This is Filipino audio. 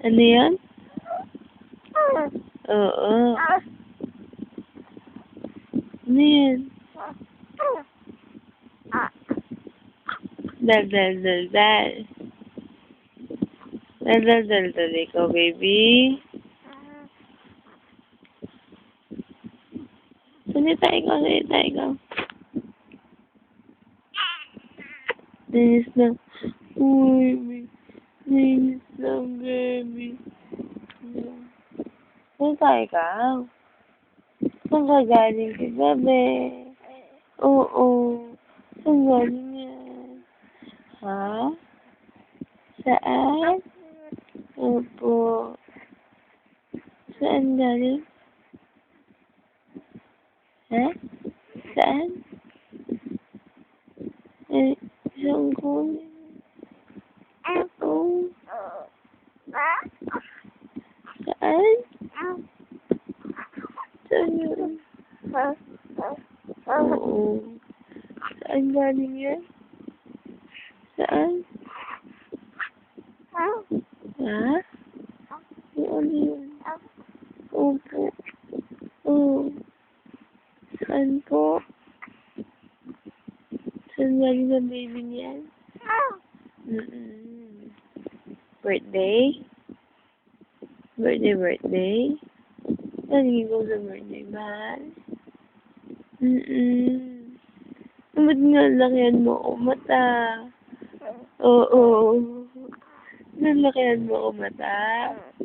Ano yan? Oo. Ano yan? Dal, dal, dal, dal. Dal, dal, dal, dal. Ikaw, baby. Salita ikaw, salita ikaw. Nainis lang. Uy, nainis lang, baby. Salita ikaw. Saan ka galing kagabi? Oo. Saan galing yan? Ha? Saan? Opo. Saan galing? Ha? Saan? Eh, saan ko? Oo. Saan? Saan yun? Oo. Saan galing yan? Saan? Ha? Ano yun? Opo. Oo. Saan po? Saan galing ang baby niyan? Birthday? Birthday? Galing ko sa birthday, mahal? Ba't nga lakihan mo ako mata? Oo. Nalakihan mo ako mata?